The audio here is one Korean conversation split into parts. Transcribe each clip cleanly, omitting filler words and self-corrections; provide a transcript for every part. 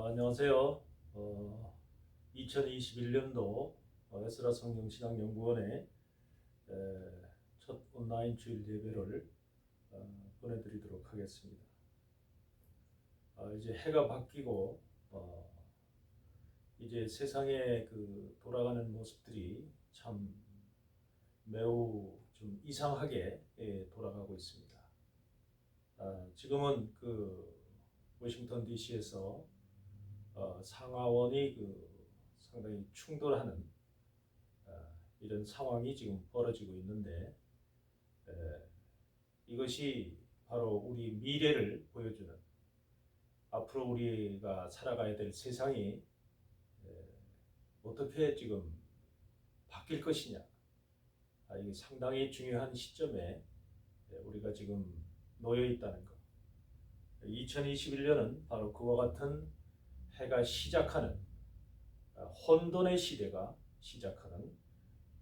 안녕하세요. 2021년도 에스라 성경신학연구원의 첫 온라인 주일 예배를 보내드리도록 하겠습니다. 이제 해가 바뀌고 이제 세상의 그 돌아가는 모습들이 참 매우 좀 이상하게 돌아가고 있습니다. 지금은 그 워싱턴 DC에서 상하원이 상당히 충돌하는 이런 상황이 지금 벌어지고 있는데 이것이 바로 우리 미래를 보여주는 앞으로 우리가 살아가야 될 세상이 어떻게 지금 바뀔 것이냐 이게 상당히 중요한 시점에 우리가 지금 놓여 있다는 것. 2021년은 바로 그와 같은 해가 시작하는 혼돈의 시대가 시작하는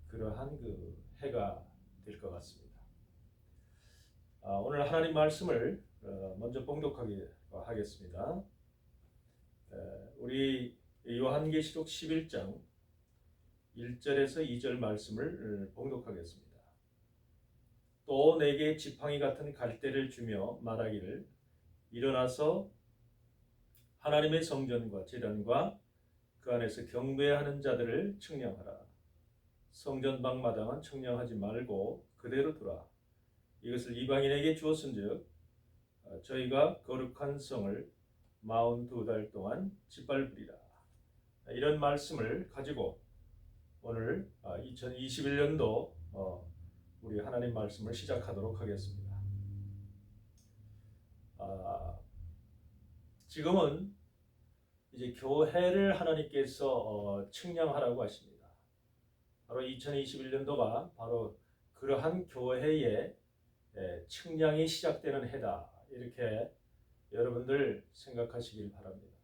그러한 그 해가 될 것 같습니다. 오늘 하나님 말씀을 먼저 봉독하게 하겠습니다. 우리 요한계시록 11장 1절에서 2절 말씀을 봉독하겠습니다. 또 내게 지팡이 같은 갈대를 주며 말하기를 일어나서 하나님의 성전과 제단과 그 안에서 경배하는 자들을 측량하라. 성전 방마당은 측량하지 말고 그대로 두라. 이것을 이방인에게 주었은즉 저희가 거룩한 성을 42달 동안 짓밟으리라. 이런 말씀을 가지고 오늘 2021년도 우리 하나님 말씀을 시작하도록 하겠습니다. 지금은 이제 교회를 하나님께서 측량하라고 하십니다. 바로 2021년도가 바로 그러한 교회의 측량이 시작되는 해다. 이렇게 여러분들 생각하시길 바랍니다.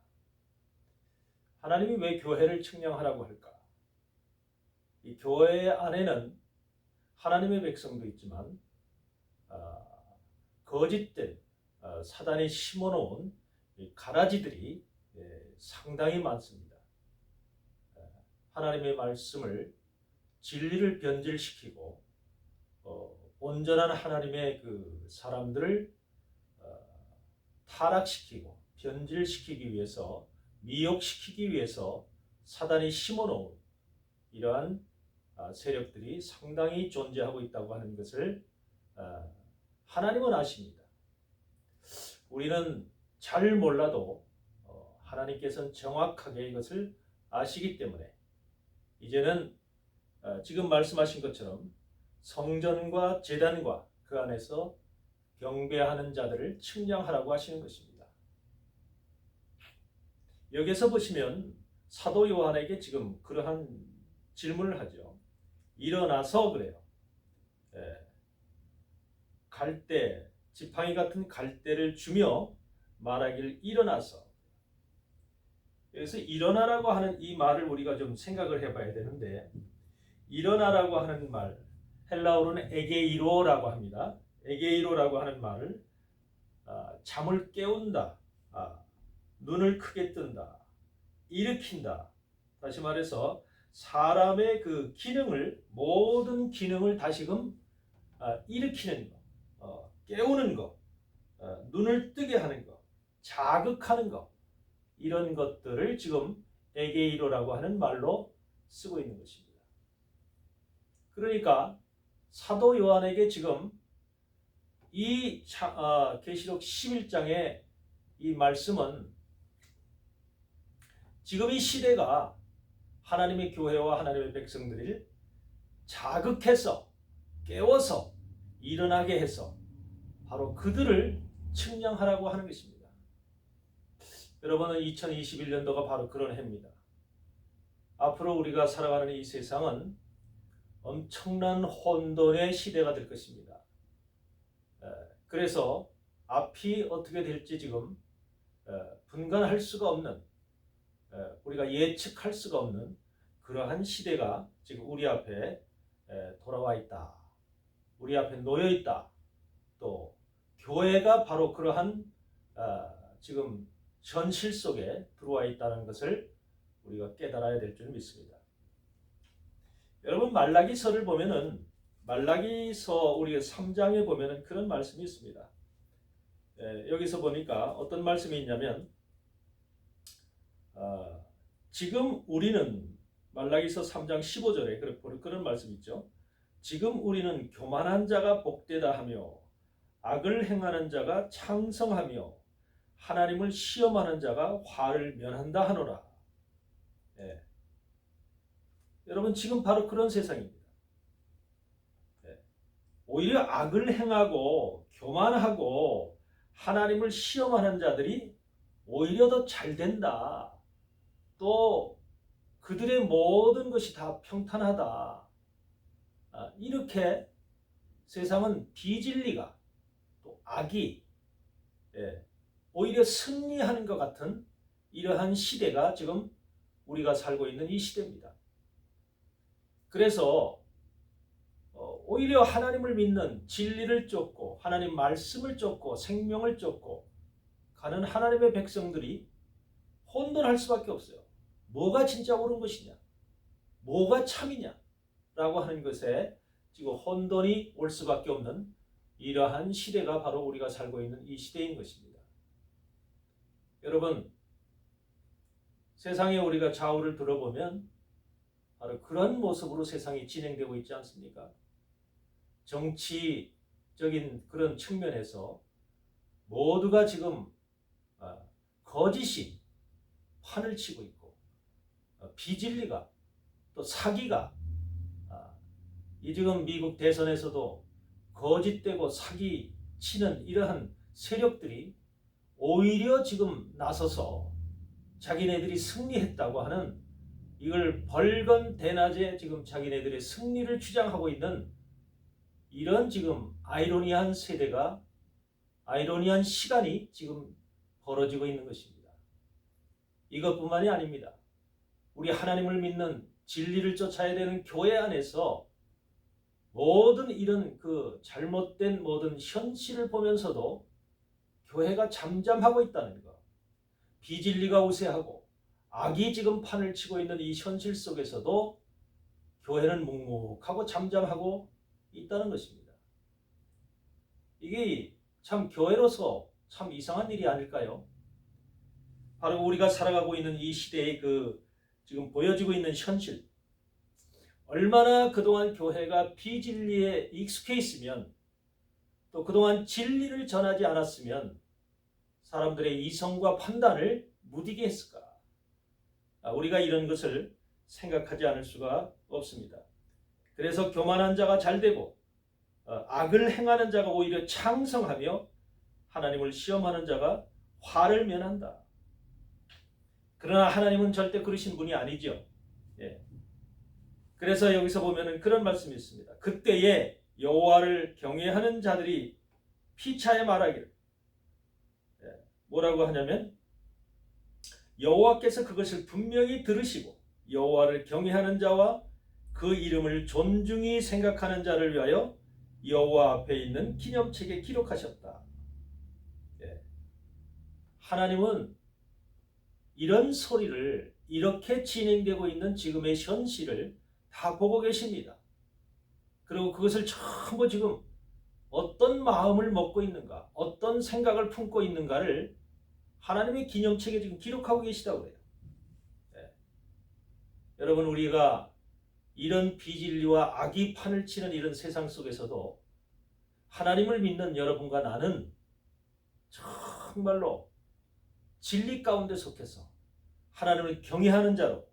하나님이 왜 교회를 측량하라고 할까? 이 교회 안에는 하나님의 백성도 있지만 거짓된 사단이 심어놓은 가라지들이 상당히 많습니다. 하나님의 말씀을 진리를 변질시키고 온전한 하나님의 그 사람들을 타락시키고 변질시키기 위해서 미혹시키기 위해서 사단이 심어놓은 이러한 세력들이 상당히 존재하고 있다고 하는 것을 하나님은 아십니다. 우리는 잘 몰라도 하나님께서는 정확하게 이것을 아시기 때문에 이제는 지금 말씀하신 것처럼 성전과 제단과 그 안에서 경배하는 자들을 측량하라고 하시는 것입니다. 여기서 보시면 사도 요한에게 지금 그러한 질문을 하죠. 일어나서 그래요. 갈대, 지팡이 같은 갈대를 주며 말하기를 일어나서. 여기서 일어나라고 하는 이 말을 우리가 좀 생각을 해봐야 되는데 일어나라고 하는 말, 헬라어로는 에게이로라고 합니다. 에게이로라고 하는 말을 잠을 깨운다, 눈을 크게 뜬다, 일으킨다. 다시 말해서 사람의 그 기능을 모든 기능을 다시금 일으키는 거, 깨우는 거, 눈을 뜨게 하는 거, 자극하는 거 이런 것들을 지금 에게이로라고 하는 말로 쓰고 있는 것입니다. 그러니까 사도 요한에게 지금 이 계시록 11장의 이 말씀은 지금 이 시대가 하나님의 교회와 하나님의 백성들을 자극해서 깨워서 일어나게 해서 바로 그들을 측량하라고 하는 것입니다. 여러분은 2021년도가 바로 그런 해입니다. 앞으로 우리가 살아가는 이 세상은 엄청난 혼돈의 시대가 될 것입니다. 그래서 앞이 어떻게 될지 지금 분간할 수가 없는, 우리가 예측할 수가 없는 그러한 시대가 지금 우리 앞에 돌아와 있다. 우리 앞에 놓여 있다. 또 교회가 바로 그러한 지금 현실 속에 들어와 있다는 것을 우리가 깨달아야 될 줄 믿습니다. 여러분 말라기서를 보면은 말라기서 우리가 3장에 보면은 그런 말씀이 있습니다. 여기서 보니까 어떤 말씀이 있냐면 지금 우리는 말라기서 3장 15절에 그런 말씀이 있죠. 지금 우리는 교만한 자가 복되다 하며 악을 행하는 자가 창성하며 하나님을 시험하는 자가 화를 면한다 하노라. 예. 여러분 지금 바로 그런 세상입니다. 예. 오히려 악을 행하고 교만하고 하나님을 시험하는 자들이 오히려 더 잘 된다. 또 그들의 모든 것이 다 평탄하다. 이렇게 세상은 비진리가 또 악이 오히려 승리하는 것 같은 이러한 시대가 지금 우리가 살고 있는 이 시대입니다. 그래서 오히려 하나님을 믿는 진리를 쫓고 하나님 말씀을 쫓고 생명을 쫓고 가는 하나님의 백성들이 혼돈할 수밖에 없어요. 뭐가 진짜 옳은 것이냐, 뭐가 참이냐 라고 하는 것에 지금 혼돈이 올 수밖에 없는 이러한 시대가 바로 우리가 살고 있는 이 시대인 것입니다. 여러분 세상에 우리가 좌우를 들어보면 바로 그런 모습으로 세상이 진행되고 있지 않습니까? 정치적인 그런 측면에서 모두가 지금 거짓이 판을 치고 있고 비진리가 또 사기가 이 지금 미국 대선에서도 거짓되고 사기 치는 이러한 세력들이 오히려 지금 나서서 자기네들이 승리했다고 하는 이걸 벌건 대낮에 지금 자기네들의 승리를 주장하고 있는 이런 지금 아이러니한 세대가 아이러니한 시간이 지금 벌어지고 있는 것입니다. 이것뿐만이 아닙니다. 우리 하나님을 믿는 진리를 쫓아야 되는 교회 안에서 모든 이런 그 잘못된 모든 현실을 보면서도 교회가 잠잠하고 있다는 것, 비진리가 우세하고 악이 지금 판을 치고 있는 이 현실 속에서도 교회는 묵묵하고 잠잠하고 있다는 것입니다. 이게 참 교회로서 참 이상한 일이 아닐까요? 바로 우리가 살아가고 있는 이 시대의 그 지금 보여지고 있는 현실, 얼마나 그동안 교회가 비진리에 익숙해 있으면 또 그동안 진리를 전하지 않았으면 사람들의 이성과 판단을 무디게 했을까? 우리가 이런 것을 생각하지 않을 수가 없습니다. 그래서 교만한 자가 잘되고 악을 행하는 자가 오히려 창성하며 하나님을 시험하는 자가 화를 면한다. 그러나 하나님은 절대 그러신 분이 아니죠. 그래서 여기서 보면은 그런 말씀이 있습니다. 그때에 여호와를 경외하는 자들이 피차에 말하기를 뭐라고 하냐면 여호와께서 그것을 분명히 들으시고 여호와를 경외하는 자와 그 이름을 존중히 생각하는 자를 위하여 여호와 앞에 있는 기념책에 기록하셨다. 하나님은 이런 소리를 이렇게 진행되고 있는 지금의 현실을 다 보고 계십니다. 그리고 그것을 전부 지금 어떤 마음을 먹고 있는가, 어떤 생각을 품고 있는가를 하나님의 기념책에 지금 기록하고 계시다고 해요. 여러분 우리가 이런 비진리와 악이 판을 치는 이런 세상 속에서도 하나님을 믿는 여러분과 나는 정말로 진리 가운데 속해서 하나님을 경외하는 자로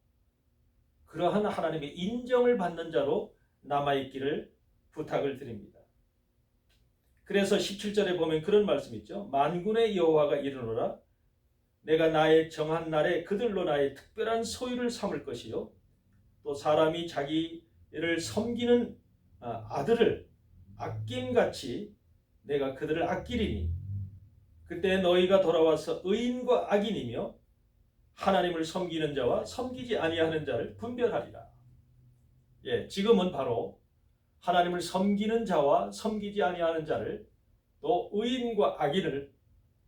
그러한 하나님의 인정을 받는 자로 남아있기를 부탁을 드립니다. 그래서 17절에 보면 그런 말씀이 있죠. 만군의 여호와가 이르노라 내가 나의 정한 날에 그들로 나의 특별한 소유를 삼을 것이요 또 사람이 자기를 섬기는 아들을 아낌같이 내가 그들을 아끼리니 그때 너희가 돌아와서 의인과 악인이며 하나님을 섬기는 자와 섬기지 아니하는 자를 분별하리라. 지금은 바로 하나님을 섬기는 자와 섬기지 아니하는 자를 또 의인과 악인을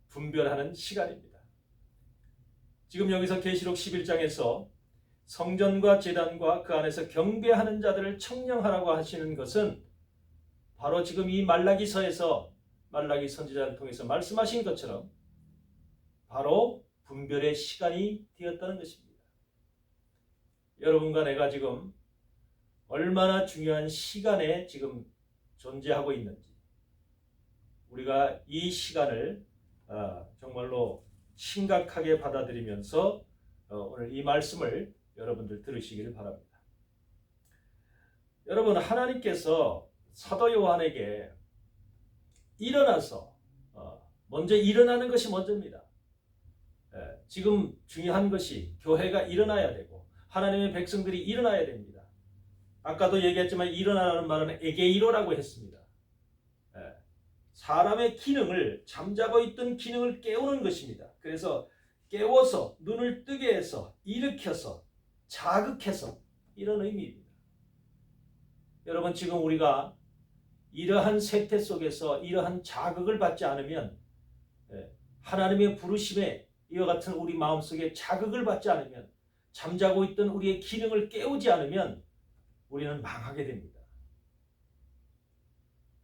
분별하는 시간입니다. 지금 여기서 계시록 11장에서 성전과 제단과 그 안에서 경배하는 자들을 청량하라고 하시는 것은 바로 지금 이 말라기서에서 말라기 선지자를 통해서 말씀하신 것처럼 바로 분별의 시간이 되었다는 것입니다. 여러분과 내가 지금 얼마나 중요한 시간에 지금 존재하고 있는지, 우리가 이 시간을 정말로 심각하게 받아들이면서 오늘 이 말씀을 여러분들 들으시기를 바랍니다. 여러분, 하나님께서 사도 요한에게 일어나서 먼저 일어나는 것이 먼저입니다. 지금 중요한 것이 교회가 일어나야 되고 하나님의 백성들이 일어나야 됩니다. 아까도 얘기했지만 일어나라는 말은 에게이로라고 했습니다. 사람의 기능을, 잠자고 있던 기능을 깨우는 것입니다. 그래서 깨워서 눈을 뜨게 해서 일으켜서 자극해서 이런 의미입니다. 여러분, 지금 우리가 이러한 세태 속에서 이러한 자극을 받지 않으면, 하나님의 부르심에 이와 같은 우리 마음속에 자극을 받지 않으면, 잠자고 있던 우리의 기능을 깨우지 않으면 우리는 망하게 됩니다.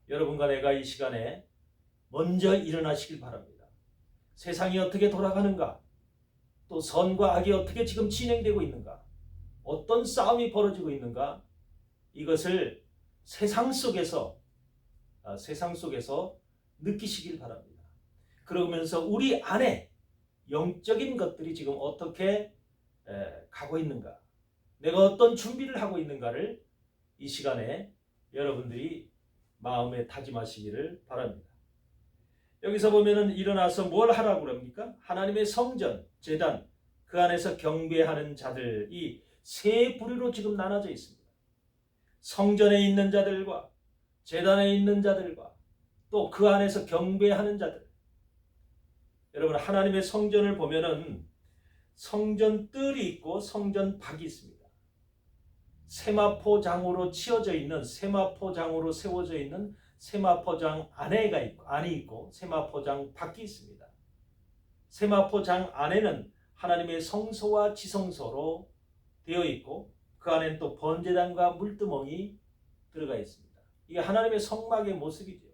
여러분과 내가 이 시간에 먼저 일어나시길 바랍니다. 세상이 어떻게 돌아가는가? 또 선과 악이 어떻게 지금 진행되고 있는가? 어떤 싸움이 벌어지고 있는가? 이것을 세상 속에서 느끼시길 바랍니다. 그러면서 우리 안에 영적인 것들이 지금 어떻게 가고 있는가? 내가 어떤 준비를 하고 있는가를 이 시간에 여러분들이 마음에 다짐하시기를 바랍니다. 여기서 보면은 일어나서 뭘 하라고 그럽니까? 하나님의 성전, 제단, 그 안에서 경배하는 자들이 세 부류로 지금 나눠져 있습니다. 성전에 있는 자들과 제단에 있는 자들과 또 그 안에서 경배하는 자들. 여러분, 하나님의 성전을 보면은 성전 뜰이 있고 성전 밖이 있습니다. 세마포장으로 치어져 있는, 세마포장으로 세워져 있는 세마포장 안이 있고 세마포장 밖이 있습니다. 세마포장 안에는 하나님의 성소와 지성소로 되어 있고 그 안에는 또 번제단과 물두멍이 들어가 있습니다. 이게 하나님의 성막의 모습이죠.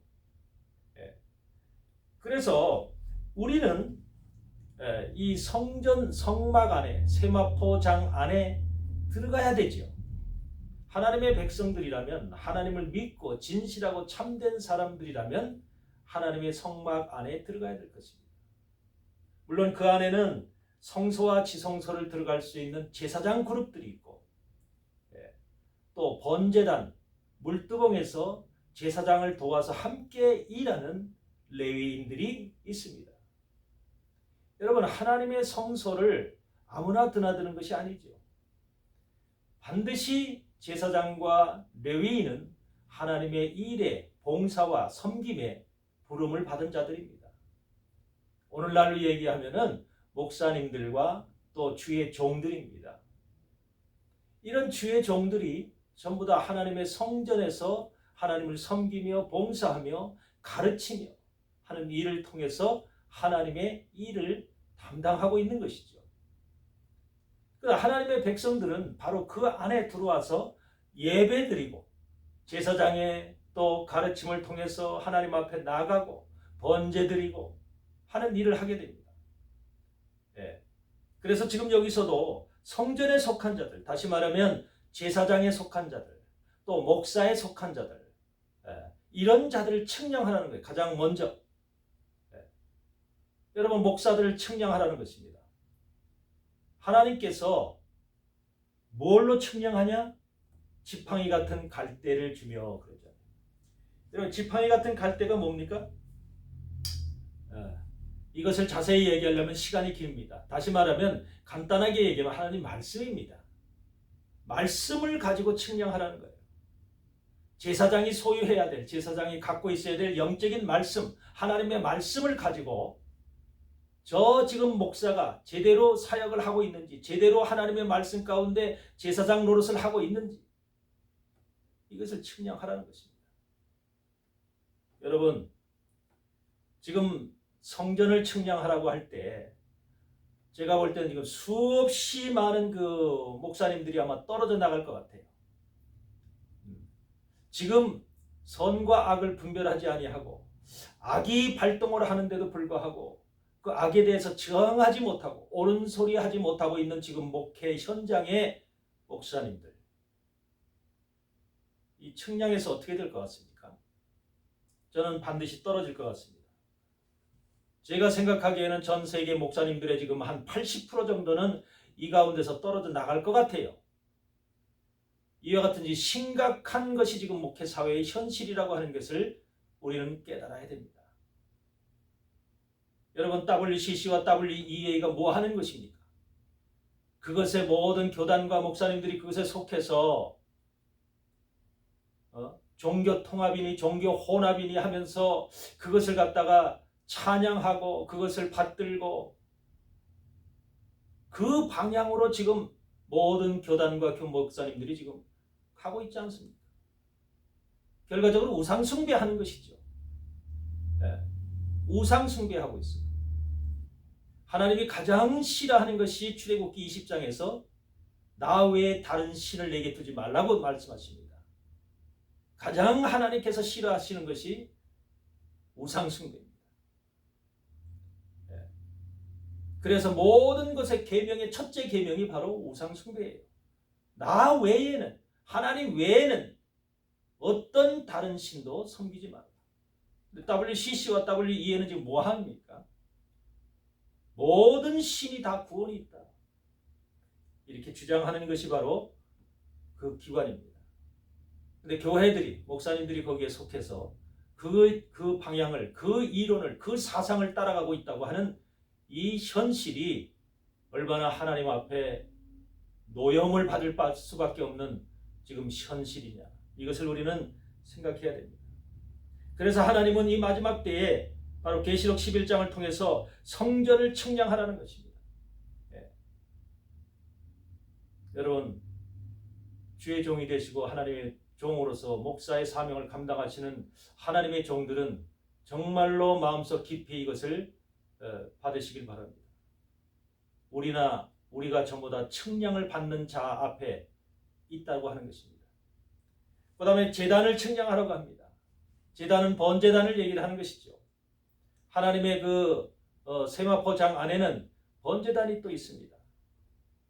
그래서 우리는 이 성전 성막 안에, 세마포장 안에 들어가야 되죠. 하나님의 백성들이라면, 하나님을 믿고 진실하고 참된 사람들이라면 하나님의 성막 안에 들어가야 될 것입니다. 물론 그 안에는 성소와 지성소를 들어갈 수 있는 제사장 그룹들이 있고, 또 번제단, 물두멍에서 제사장을 도와서 함께 일하는 레위인들이 있습니다. 여러분, 하나님의 성소를 아무나 드나드는 것이 아니죠. 반드시 제사장과 레위인은 하나님의 일에, 봉사와 섬김에 부름을 받은 자들입니다. 오늘날로 얘기하면은 목사님들과 또 주의 종들입니다. 이런 주의 종들이 전부 다 하나님의 성전에서 하나님을 섬기며 봉사하며 가르치며 하는 일을 통해서 하나님의 일을 담당하고 있는 것이죠. 하나님의 백성들은 바로 그 안에 들어와서 예배드리고 제사장의 또 가르침을 통해서 하나님 앞에 나가고 번제드리고 하는 일을 하게 됩니다. 그래서 지금 여기서도 성전에 속한 자들, 다시 말하면 제사장에 속한 자들, 또 목사에 속한 자들, 이런 자들을 측량하라는 거예요. 가장 먼저 여러분, 목사들을 측량하라는 것입니다. 하나님께서 뭘로 측량하냐? 지팡이 같은 갈대를 주며 그러잖아요. 여러분, 지팡이 같은 갈대가 뭡니까? 이것을 자세히 얘기하려면 시간이 깁니다. 다시 말하면 간단하게 얘기하면 하나님 말씀입니다. 말씀을 가지고 측량하라는 거예요. 제사장이 소유해야 될, 제사장이 갖고 있어야 될 영적인 말씀, 하나님의 말씀을 가지고 저 지금 목사가 제대로 사역을 하고 있는지, 제대로 하나님의 말씀 가운데 제사장 노릇을 하고 있는지, 이것을 측량하라는 것입니다. 여러분, 지금 성전을 측량하라고 할 때 제가 볼 때는 지금 수없이 많은 그 목사님들이 아마 떨어져 나갈 것 같아요. 지금 선과 악을 분별하지 아니하고 악이 발동을 하는데도 불구하고 그 악에 대해서 저항하지 못하고 옳은 소리 하지 못하고 있는 지금 목회 현장의 목사님들, 이 측량에서 어떻게 될 것 같습니까? 저는 반드시 떨어질 것 같습니다. 제가 생각하기에는 전 세계 목사님들의 지금 한 80% 정도는 이 가운데서 떨어져 나갈 것 같아요. 이와 같은 심각한 것이 지금 목회 사회의 현실이라고 하는 것을 우리는 깨달아야 됩니다. 여러분, WCC와 WEA가 뭐 하는 것입니까? 그것의 모든 교단과 목사님들이 그것에 속해서 종교 통합이니 종교 혼합이니 하면서 그것을 갖다가 찬양하고 그것을 받들고 그 방향으로 지금 모든 교단과 목사님들이 지금 가고 있지 않습니까? 결과적으로 우상숭배하는 것이죠. 네. 우상숭배하고 있습니다. 하나님이 가장 싫어하는 것이 출애굽기 20장에서 나 외에 다른 신을 내게 두지 말라고 말씀하십니다. 가장 하나님께서 싫어하시는 것이 우상숭배입니다. 네. 그래서 모든 것의 계명의 첫째 계명이 바로 우상숭배예요. 나 외에는, 하나님 외에는 어떤 다른 신도 섬기지 말라. WCC와 WEA는 지금 뭐 합니까? 모든 신이 다 구원이 있다. 이렇게 주장하는 것이 바로 그 기관입니다. 근데 교회들이, 목사님들이 거기에 속해서 그 방향을, 그 이론을, 그 사상을 따라가고 있다고 하는 이 현실이 얼마나 하나님 앞에 노염을 받을 수밖에 없는 지금 현실이냐. 이것을 우리는 생각해야 됩니다. 그래서 하나님은 이 마지막 때에 바로 계시록 11장을 통해서 성전을 측량하라는 것입니다. 네. 여러분, 주의 종이 되시고 하나님의 종으로서 목사의 사명을 감당하시는 하나님의 종들은 정말로 마음속 깊이 이것을 받으시길 바랍니다. 우리가 전부 다 측량을 받는 자 앞에 있다고 하는 것입니다. 그 다음에 제단을 측량하라고 합니다. 제단은 번제단을 얘기를 하는 것이죠. 하나님의 그 세마포장 안에는 번제단이 또 있습니다.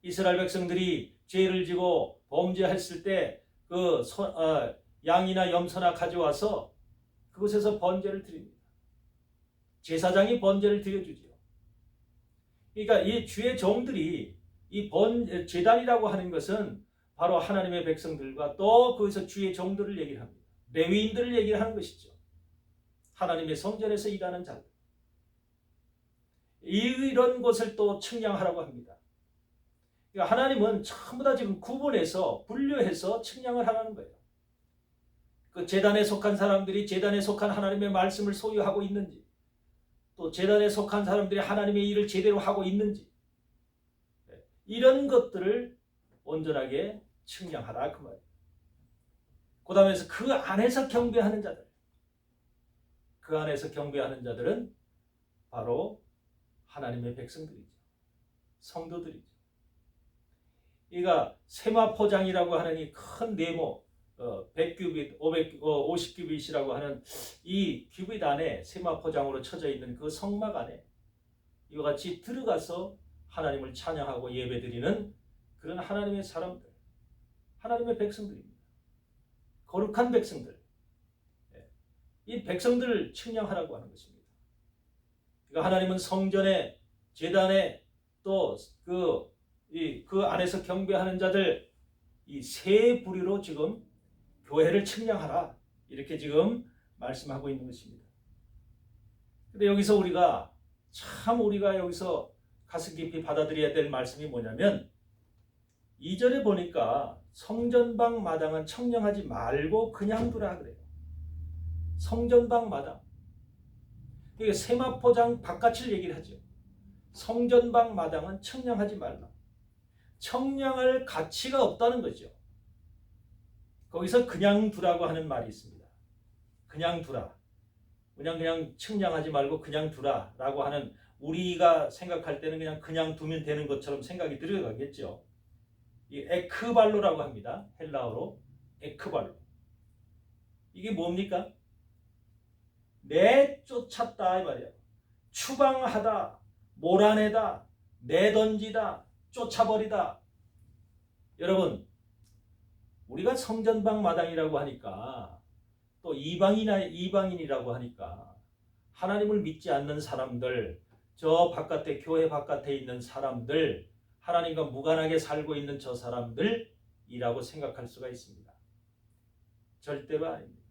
이스라엘 백성들이 죄를 지고 범죄했을 때 그 양이나 염소나 가져와서 그곳에서 번제를 드립니다. 제사장이 번제를 드려주죠. 그러니까 이 주의 종들이 이 제단이라고 하는 것은 바로 하나님의 백성들과 또 거기서 주의 종들을 얘기를 합니다. 레위인들을 얘기를 하는 것이죠. 하나님의 성전에서 일하는 자들. 이런 것을 또 측량하라고 합니다. 그러니까 하나님은 전부 다 지금 구분해서 분류해서 측량을 하라는 거예요. 그 제단에 속한 사람들이 제단에 속한 하나님의 말씀을 소유하고 있는지, 또 제단에 속한 사람들이 하나님의 일을 제대로 하고 있는지, 이런 것들을 온전하게 측량하라 그 말이에요. 그 다음에서 그 안에서 경배하는 자들, 그 안에서 경배하는 자들은 바로 하나님의 백성들이죠. 성도들이죠. 그러니까 세마포장이라고 하는 이 큰 네모 100규빗, 50규빗이라고 하는 이 규빗 안에 세마포장으로 쳐져 있는 그 성막 안에 이와 같이 들어가서 하나님을 찬양하고 예배드리는 그런 하나님의 사람들, 하나님의 백성들입니다. 거룩한 백성들. 이 백성들을 측량하라고 하는 것입니다. 그러니까 하나님은 성전에, 제단에 또 그 안에서 경배하는 자들 이 세 부류로 지금 교회를 측량하라. 이렇게 지금 말씀하고 있는 것입니다. 근데 여기서 우리가 여기서 가슴 깊이 받아들여야 될 말씀이 뭐냐면 2절에 보니까 성전방 마당은 청량하지 말고 그냥 두라 그래요. 성전방 마당. 이게 세마포장 바깥을 얘기를 하죠. 성전방 마당은 청량하지 말라. 청량할 가치가 없다는 거죠. 거기서 그냥 두라고 하는 말이 있습니다. 그냥 두라. 그냥 측량하지 말고 그냥 두라라고 하는 우리가 생각할 때는 그냥 두면 되는 것처럼 생각이 들어가겠죠. 이 에크발로라고 합니다. 헬라어로 에크발로. 이게 뭡니까? 내쫓았다 이 말이야. 추방하다, 몰아내다, 내던지다, 쫓아버리다. 여러분, 우리가 성전방 마당이라고 하니까 또 이방인이라고 하니까 하나님을 믿지 않는 사람들, 저 바깥에 교회 바깥에 있는 사람들, 하나님과 무관하게 살고 있는 저 사람들이라고 생각할 수가 있습니다. 절대로 아닙니다.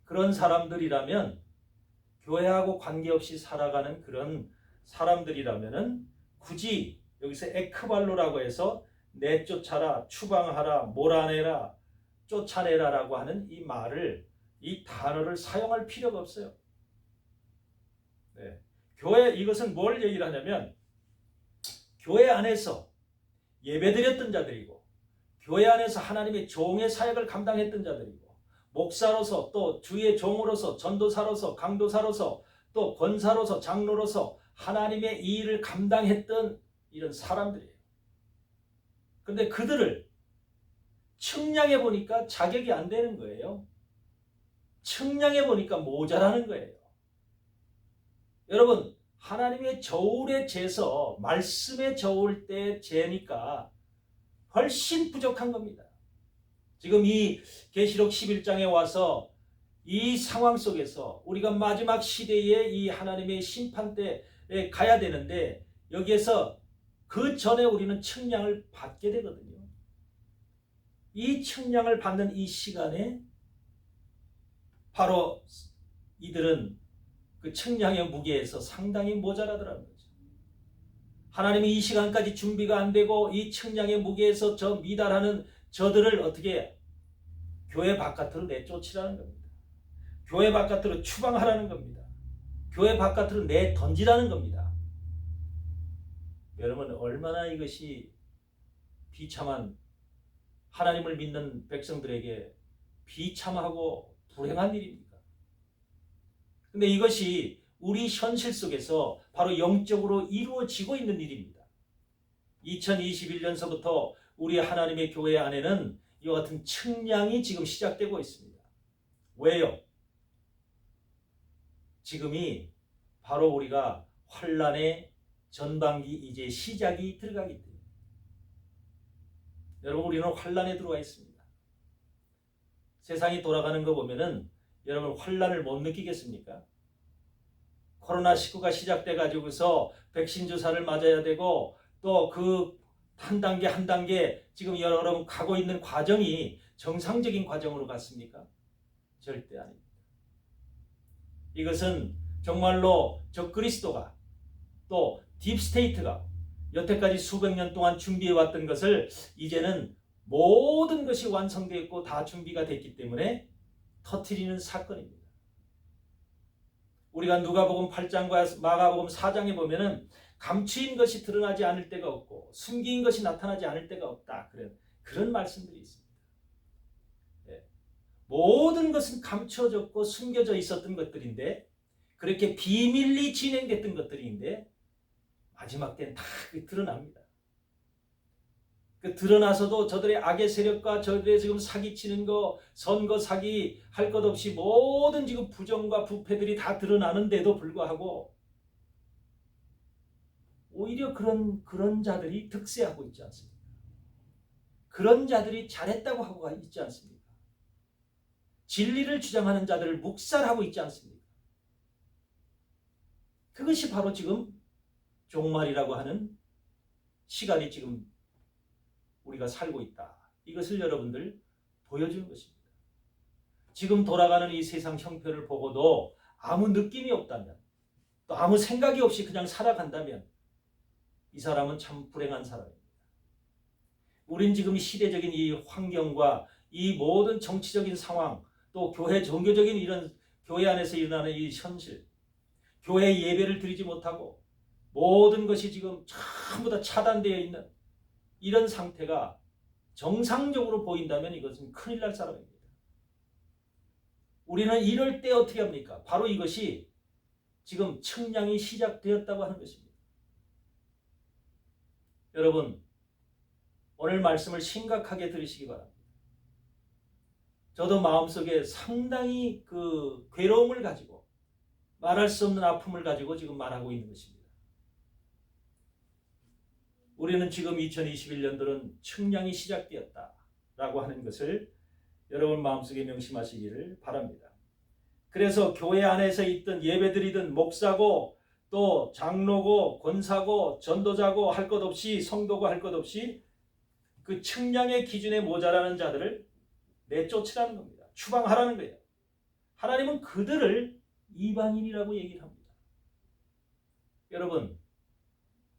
그런 사람들이라면 교회하고 관계없이 살아가는 그런 사람들이라면은 굳이 여기서 에크발로라고 해서 내쫓아라, 추방하라, 몰아내라, 쫓아내라라고 하는 이 말을, 이 단어를 사용할 필요가 없어요. 네. 교회, 이것은 뭘 얘기를 하냐면 교회 안에서 예배드렸던 자들이고 교회 안에서 하나님의 종의 사역을 감당했던 자들이고 목사로서 또 주의 종으로서 전도사로서 강도사로서 또 권사로서 장로로서 하나님의 이 일을 감당했던 이런 사람들이에요. 그런데 그들을 측량해 보니까 자격이 안 되는 거예요. 측량해 보니까 모자라는 거예요. 여러분, 하나님의 저울의 재서 말씀의 저울 때 재니까 훨씬 부족한 겁니다. 지금 이 계시록 11장에 와서 이 상황 속에서 우리가 마지막 시대에 이 하나님의 심판 때에 가야 되는데 여기에서 그 전에 우리는 측량을 받게 되거든요. 이 측량을 받는 이 시간에 바로 이들은 그 측량의 무게에서 상당히 모자라더라는 거죠. 하나님이 이 시간까지 준비가 안 되고 이 측량의 무게에서 저 미달하는 저들을 어떻게 교회 바깥으로 내쫓으라는 겁니다. 교회 바깥으로 추방하라는 겁니다. 교회 바깥으로 내던지라는 겁니다. 여러분, 얼마나 이것이 비참한, 하나님을 믿는 백성들에게 비참하고 불행한 일입니까? 근데 이것이 우리 현실 속에서 바로 영적으로 이루어지고 있는 일입니다. 2021년서부터 우리 하나님의 교회 안에는 이와 같은 측량이 지금 시작되고 있습니다. 왜요? 지금이 바로 우리가 환란의 전반기 이제 시작이 들어가기 때문에 여러분, 우리는 환란에 들어와 있습니다. 세상이 돌아가는 거 보면은 여러분 환란을 못 느끼겠습니까? 코로나19가 시작돼 가지고서 백신 주사를 맞아야 되고 또 그 한 단계 한 단계 지금 여러분 가고 있는 과정이 정상적인 과정으로 갔습니까? 절대 아닙니다. 이것은 정말로 적그리스도가 또 딥스테이트가 여태까지 수백 년 동안 준비해왔던 것을 이제는 모든 것이 완성되었고 다 준비가 됐기 때문에 터뜨리는 사건입니다. 우리가 누가복음 8장과 마가복음 4장에 보면은 감추인 것이 드러나지 않을 때가 없고 숨긴 것이 나타나지 않을 때가 없다. 그런 말씀들이 있습니다. 네. 모든 것은 감춰졌고 숨겨져 있었던 것들인데 그렇게 비밀리 진행됐던 것들인데 마지막 때는 다 드러납니다. 그 드러나서도 저들의 악의 세력과 저들의 지금 사기치는 거, 선거 사기 할 것 없이 모든 지금 부정과 부패들이 다 드러나는데도 불구하고 오히려 그런 자들이 득세하고 있지 않습니까? 그런 자들이 잘했다고 하고 있지 않습니까? 진리를 주장하는 자들을 묵살하고 있지 않습니까? 그것이 바로 지금 종말이라고 하는 시간이 지금 우리가 살고 있다. 이것을 여러분들 보여주는 것입니다. 지금 돌아가는 이 세상 형편을 보고도 아무 느낌이 없다면 또 아무 생각이 없이 그냥 살아간다면 이 사람은 참 불행한 사람입니다. 우린 지금 시대적인 이 환경과 이 모든 정치적인 상황 또 교회 종교적인 이런 교회 안에서 일어나는 이 현실, 교회 예배를 드리지 못하고 모든 것이 지금 전부 다 차단되어 있는 이런 상태가 정상적으로 보인다면 이것은 큰일 날 사람입니다. 우리는 이럴 때 어떻게 합니까? 바로 이것이 지금 측량이 시작되었다고 하는 것입니다. 여러분, 오늘 말씀을 심각하게 들으시기 바랍니다. 저도 마음속에 상당히 그 괴로움을 가지고 말할 수 없는 아픔을 가지고 지금 말하고 있는 것입니다. 우리는 지금 2021년도는 측량이 시작되었다라고 하는 것을 여러분 마음속에 명심하시기를 바랍니다. 그래서 교회 안에서 있던 예배드리던 목사고 또 장로고 권사고 전도자고 할 것 없이 성도고 할 것 없이 그 측량의 기준에 모자라는 자들을 내쫓으라는 겁니다. 추방하라는 거예요. 하나님은 그들을 이방인이라고 얘기를 합니다. 여러분,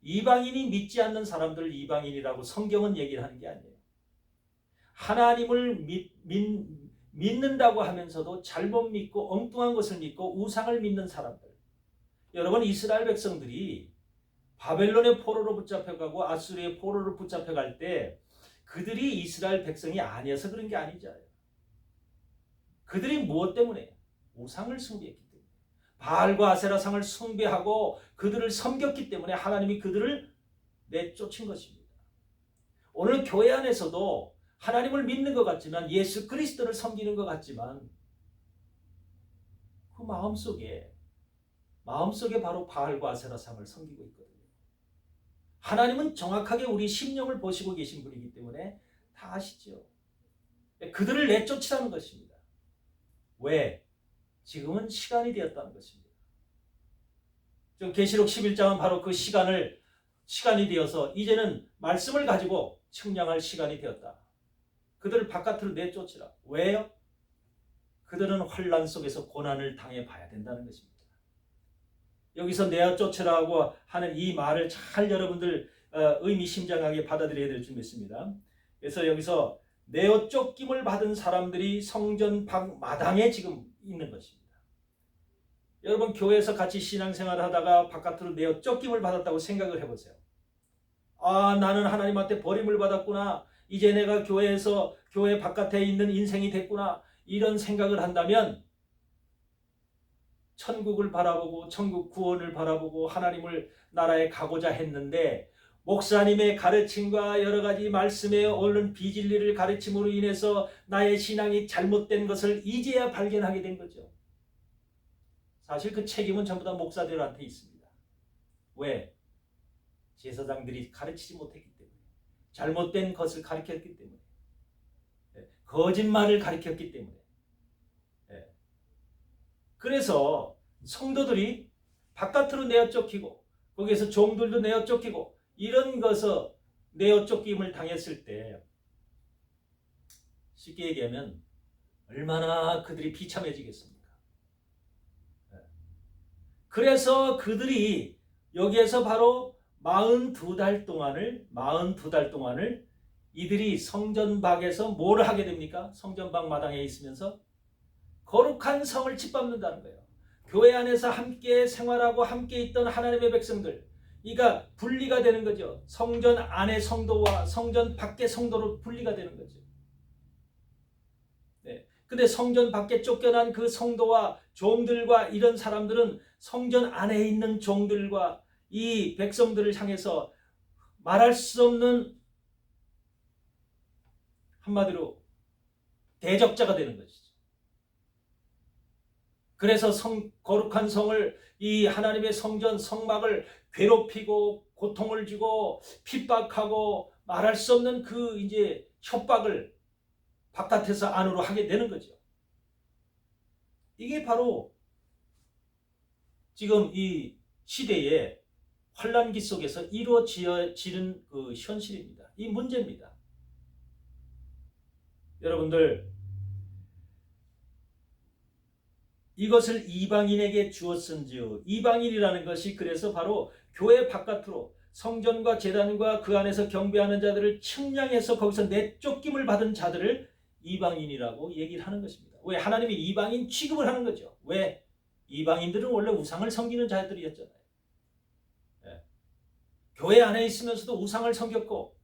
이방인이 믿지 않는 사람들을 이방인이라고 성경은 얘기를 하는 게 아니에요. 하나님을 믿는다고 하면서도 잘못 믿고 엉뚱한 것을 믿고 우상을 믿는 사람들. 여러분, 이스라엘 백성들이 바벨론의 포로로 붙잡혀가고 아수르의 포로로 붙잡혀갈 때 그들이 이스라엘 백성이 아니어서 그런 게 아니잖아요. 그들이 무엇 때문에? 우상을 숭배했기 때문에. 바알과 아세라상을 숭배하고 그들을 섬겼기 때문에 하나님이 그들을 내쫓은 것입니다. 오늘 교회 안에서도 하나님을 믿는 것 같지만 예수 그리스도를 섬기는 것 같지만 그 마음속에 바로 바알과 아세라상을 섬기고 있거든요. 하나님은 정확하게 우리 심령을 보시고 계신 분이기 때문에 다 아시죠. 그들을 내쫓으라는 것입니다. 왜? 지금은 시간이 되었다는 것입니다. 지금 계시록 11장은 바로 그 시간이 되어서 이제는 말씀을 가지고 측량할 시간이 되었다. 그들을 바깥으로 내쫓으라. 왜요? 그들은 환난 속에서 고난을 당해봐야 된다는 것입니다. 여기서 내쫓으라고 하는 이 말을 잘 여러분들 의미심장하게 받아들여야 될 줄 믿습니다. 그래서 여기서 내쫓김을 받은 사람들이 성전 밖 마당에 지금 있는 것입니다. 여러분, 교회에서 같이 신앙생활을 하다가 바깥으로 내쫓김을 받았다고 생각을 해보세요. 아, 나는 하나님한테 버림을 받았구나. 이제 내가 교회 바깥에 있는 인생이 됐구나. 이런 생각을 한다면 천국을 바라보고 천국 구원을 바라보고 하나님을 나라에 가고자 했는데 목사님의 가르침과 여러 가지 말씀에 옳은 비진리를 가르침으로 인해서 나의 신앙이 잘못된 것을 이제야 발견하게 된 거죠. 사실 그 책임은 전부 다 목사들한테 있습니다. 왜? 제사장들이 가르치지 못했기 때문에, 잘못된 것을 가르쳤기 때문에, 거짓말을 가르쳤기 때문에. 그래서 성도들이 바깥으로 내어쫓기고 거기에서 종들도 내어쫓기고 이런 것을 내어쫓김을 당했을 때 쉽게 얘기하면 얼마나 그들이 비참해지겠습니까? 그래서 그들이 여기에서 바로 42달 동안을 이들이 성전 밖에서 뭘 하게 됩니까? 성전 밖 마당에 있으면서 거룩한 성을 짓밟는다는 거예요. 교회 안에서 함께 생활하고 함께 있던 하나님의 백성들, 이가 분리가 되는 거죠. 성전 안의 성도와 성전 밖의 성도로 분리가 되는 거죠. 근데 성전 밖에 쫓겨난 그 성도와 종들과 이런 사람들은 성전 안에 있는 종들과 이 백성들을 향해서 말할 수 없는, 한마디로 대적자가 되는 것이죠. 그래서 거룩한 성을, 이 하나님의 성전 성막을 괴롭히고 고통을 주고 핍박하고 말할 수 없는 그 이제 협박을 바깥에서 안으로 하게 되는 거죠. 이게 바로 지금 이 시대의 환란기 속에서 이루어지는 그 현실입니다. 이 문제입니다. 여러분들, 이것을 이방인에게 주었은즉, 이방인이라는 것이 그래서 바로 교회 바깥으로 성전과 제단과 그 안에서 경배하는 자들을 측량해서 거기서 내쫓김을 받은 자들을 이방인이라고 얘기를 하는 것입니다. 왜? 하나님이 이방인 취급을 하는 거죠. 왜? 이방인들은 원래 우상을 섬기는 자들이었잖아요. 교회 안에 있으면서도 우상을 섬겼고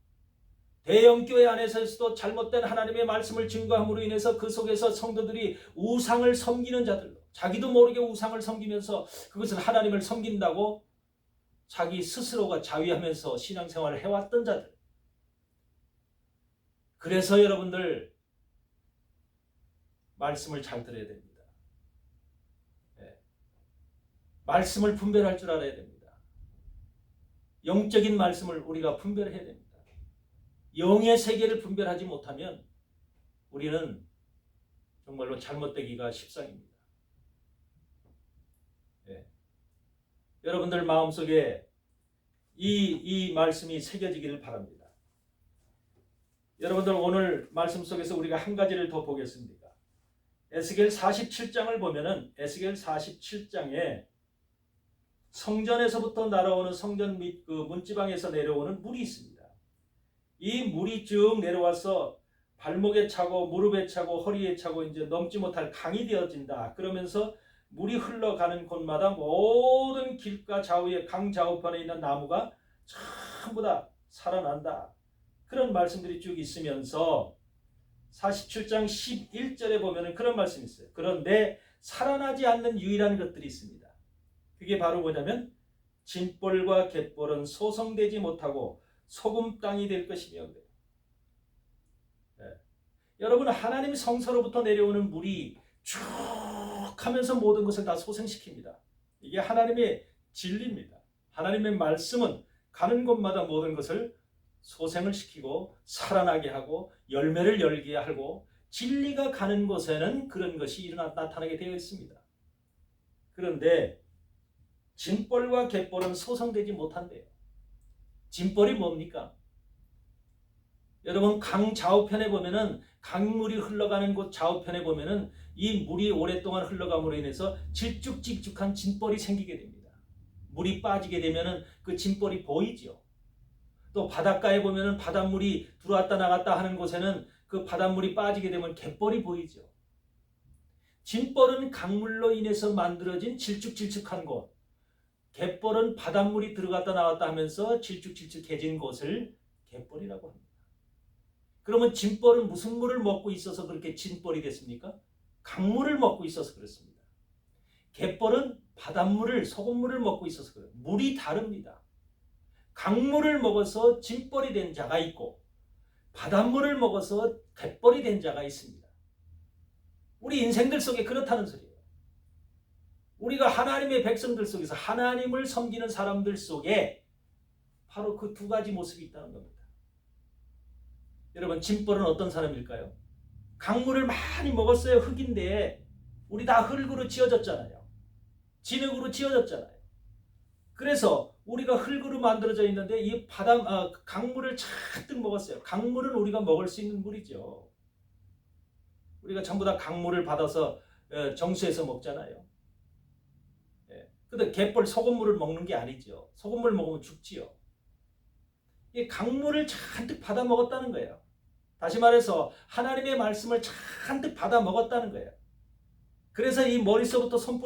대형교회 안에서도 잘못된 하나님의 말씀을 증거함으로 인해서 그 속에서 성도들이 우상을 섬기는 자들로, 자기도 모르게 우상을 섬기면서 그것은 하나님을 섬긴다고 자기 스스로가 자위하면서 신앙생활을 해왔던 자들. 그래서 여러분들 말씀을 잘 들어야 됩니다. 네. 말씀을 분별할 줄 알아야 됩니다. 영적인 말씀을 우리가 분별해야 됩니다. 영의 세계를 분별하지 못하면 우리는 정말로 잘못되기가 십상입니다. 네. 여러분들 마음속에 이 말씀이 새겨지기를 바랍니다. 여러분들 오늘 말씀 속에서 우리가 한 가지를 더 보겠습니다. 에스겔 47장을 보면은 에스겔 47장에 성전에서부터 날아오는 성전 및 그 문지방에서 내려오는 물이 있습니다. 이 물이 쭉 내려와서 발목에 차고 무릎에 차고 허리에 차고 이제 넘지 못할 강이 되어진다. 그러면서 물이 흘러가는 곳마다 모든 길가 좌우에 강 좌우편에 있는 나무가 전부 다 살아난다. 그런 말씀들이 쭉 있으면서 47장 11절에 보면 그런 말씀이 있어요. 그런데 살아나지 않는 유일한 것들이 있습니다. 그게 바로 뭐냐면 진볼과 갯볼은 소성되지 못하고 소금 땅이 될 것이며 그래요. 네. 여러분 하나님 성서로부터 내려오는 물이 쭉 하면서 모든 것을 다 소생시킵니다. 이게 하나님의 진리입니다. 하나님의 말씀은 가는 곳마다 모든 것을 소생을 시키고 살아나게 하고 열매를 열게 하고 진리가 가는 곳에는 그런 것이 나타나게 되어 있습니다. 그런데 진볼과 갯볼은 소성되지 못한대요. 진볼이 뭡니까? 여러분 강 좌우편에 보면은 강물이 흘러가는 곳 좌우편에 보면은 이 물이 오랫동안 흘러감으로 인해서 질쭉질쭉한 진볼이 생기게 됩니다. 물이 빠지게 되면은 그 진볼이 보이죠. 또 바닷가에 보면은 바닷물이 들어왔다 나갔다 하는 곳에는 그 바닷물이 빠지게 되면 갯볼이 보이죠. 진볼은 강물로 인해서 만들어진 질쭉질쭉한 곳, 갯볼은 바닷물이 들어갔다 나왔다 하면서 질쭉질쭉해진 곳을 갯볼이라고 합니다. 그러면 진볼은 무슨 물을 먹고 있어서 그렇게 진볼이 됐습니까? 강물을 먹고 있어서 그렇습니다. 갯볼은 바닷물을, 소금물을 먹고 있어서 그래요. 물이 다릅니다. 강물을 먹어서 진볼이 된 자가 있고 바닷물을 먹어서 갯볼이 된 자가 있습니다. 우리 인생들 속에 그렇다는 소리예요. 우리가 하나님의 백성들 속에서 하나님을 섬기는 사람들 속에 바로 그 두 가지 모습이 있다는 겁니다. 여러분 진볼은 어떤 사람일까요? 강물을 많이 먹었어요. 흙인데 우리 다 흙으로 지어졌잖아요. 진흙으로 지어졌잖아요. 그래서 우리가 흙으로 만들어져 있는데 이 강물을 잔뜩 먹었어요. 강물은 우리가 먹을 수 있는 물이죠. 우리가 전부 다 강물을 받아서 정수해서 먹잖아요. 근데 갯볼 소금물을 먹는 게 아니죠. 소금물 먹으면 죽지요. 이 강물을 잔뜩 받아 먹었다는 거예요. 다시 말해서 하나님의 말씀을 잔뜩 받아 먹었다는 거예요. 그래서 이 머릿속부터 손볼